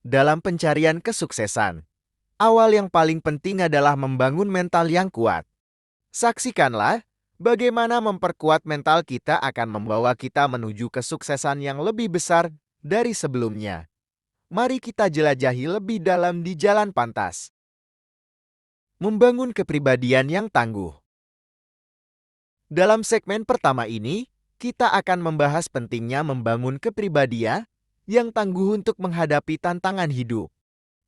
Dalam pencarian kesuksesan, awal yang paling penting adalah membangun mental yang kuat. Saksikanlah bagaimana memperkuat mental kita akan membawa kita menuju kesuksesan yang lebih besar dari sebelumnya. Mari kita jelajahi lebih dalam di Jalan Pantas. Membangun kepribadian yang tangguh. Dalam segmen pertama ini, kita akan membahas pentingnya membangun kepribadian yang tangguh untuk menghadapi tantangan hidup.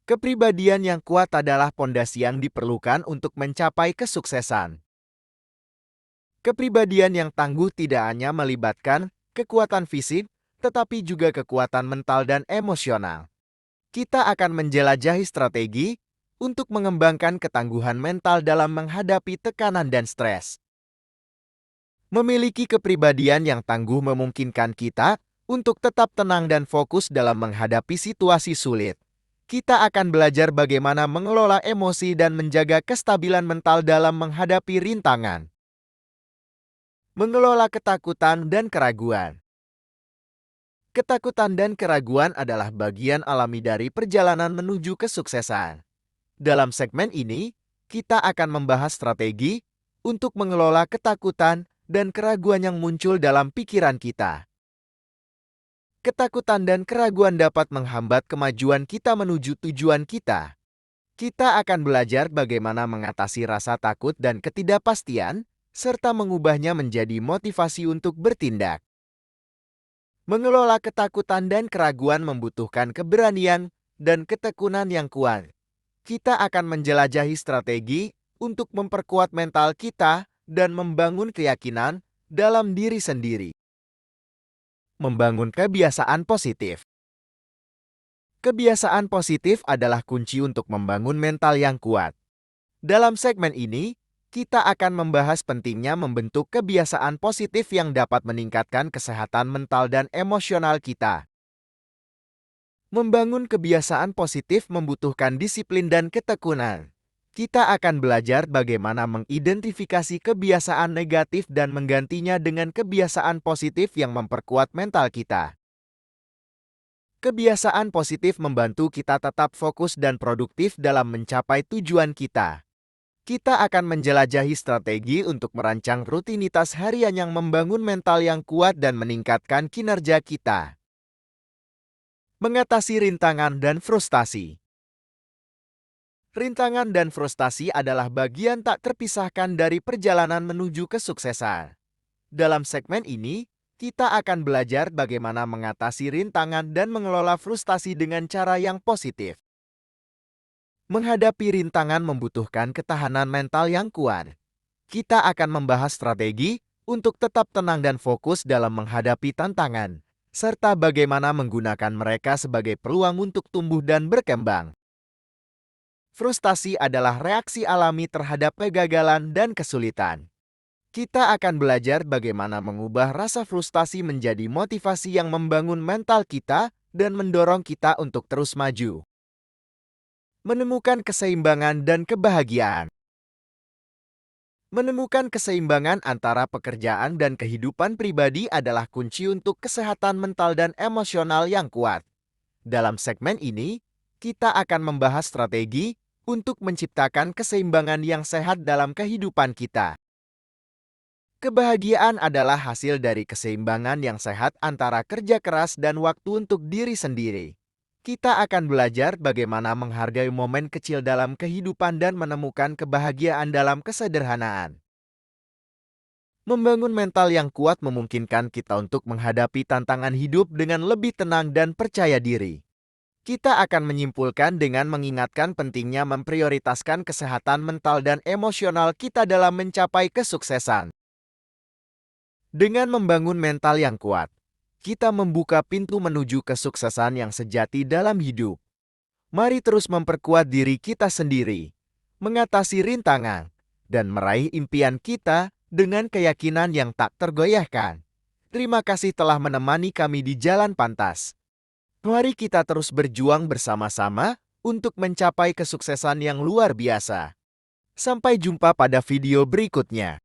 Kepribadian yang kuat adalah pondasi yang diperlukan untuk mencapai kesuksesan. Kepribadian yang tangguh tidak hanya melibatkan kekuatan fisik, tetapi juga kekuatan mental dan emosional. Kita akan menjelajahi strategi untuk mengembangkan ketangguhan mental dalam menghadapi tekanan dan stres. Memiliki kepribadian yang tangguh memungkinkan kita untuk tetap tenang dan fokus dalam menghadapi situasi sulit. Kita akan belajar bagaimana mengelola emosi dan menjaga kestabilan mental dalam menghadapi rintangan. Mengelola ketakutan dan keraguan. Ketakutan dan keraguan adalah bagian alami dari perjalanan menuju kesuksesan. Dalam segmen ini, kita akan membahas strategi untuk mengelola ketakutan dan keraguan yang muncul dalam pikiran kita. Ketakutan dan keraguan dapat menghambat kemajuan kita menuju tujuan kita. Kita akan belajar bagaimana mengatasi rasa takut dan ketidakpastian, serta mengubahnya menjadi motivasi untuk bertindak. Mengelola ketakutan dan keraguan membutuhkan keberanian dan ketekunan yang kuat. Kita akan menjelajahi strategi untuk memperkuat mental kita dan membangun keyakinan dalam diri sendiri. Membangun kebiasaan positif. Kebiasaan positif adalah kunci untuk membangun mental yang kuat. Dalam segmen ini, kita akan membahas pentingnya membentuk kebiasaan positif yang dapat meningkatkan kesehatan mental dan emosional kita. Membangun kebiasaan positif membutuhkan disiplin dan ketekunan. Kita akan belajar bagaimana mengidentifikasi kebiasaan negatif dan menggantinya dengan kebiasaan positif yang memperkuat mental kita. Kebiasaan positif membantu kita tetap fokus dan produktif dalam mencapai tujuan kita. Kita akan menjelajahi strategi untuk merancang rutinitas harian yang membangun mental yang kuat dan meningkatkan kinerja kita. Mengatasi rintangan dan frustasi. Rintangan dan frustasi adalah bagian tak terpisahkan dari perjalanan menuju kesuksesan. Dalam segmen ini, kita akan belajar bagaimana mengatasi rintangan dan mengelola frustasi dengan cara yang positif. Menghadapi rintangan membutuhkan ketahanan mental yang kuat. Kita akan membahas strategi untuk tetap tenang dan fokus dalam menghadapi tantangan, serta bagaimana menggunakan mereka sebagai peluang untuk tumbuh dan berkembang. Frustasi adalah reaksi alami terhadap kegagalan dan kesulitan. Kita akan belajar bagaimana mengubah rasa frustasi menjadi motivasi yang membangun mental kita dan mendorong kita untuk terus maju. Menemukan keseimbangan dan kebahagiaan. Menemukan keseimbangan antara pekerjaan dan kehidupan pribadi adalah kunci untuk kesehatan mental dan emosional yang kuat. Dalam segmen ini, kita akan membahas strategi untuk menciptakan keseimbangan yang sehat dalam kehidupan kita. Kebahagiaan adalah hasil dari keseimbangan yang sehat antara kerja keras dan waktu untuk diri sendiri. Kita akan belajar bagaimana menghargai momen kecil dalam kehidupan dan menemukan kebahagiaan dalam kesederhanaan. Membangun mental yang kuat memungkinkan kita untuk menghadapi tantangan hidup dengan lebih tenang dan percaya diri. Kita akan menyimpulkan dengan mengingatkan pentingnya memprioritaskan kesehatan mental dan emosional kita dalam mencapai kesuksesan. Dengan membangun mental yang kuat, kita membuka pintu menuju kesuksesan yang sejati dalam hidup. Mari terus memperkuat diri kita sendiri, mengatasi rintangan, dan meraih impian kita dengan keyakinan yang tak tergoyahkan. Terima kasih telah menemani kami di Jalan Pantas. Mari kita terus berjuang bersama-sama untuk mencapai kesuksesan yang luar biasa. Sampai jumpa pada video berikutnya.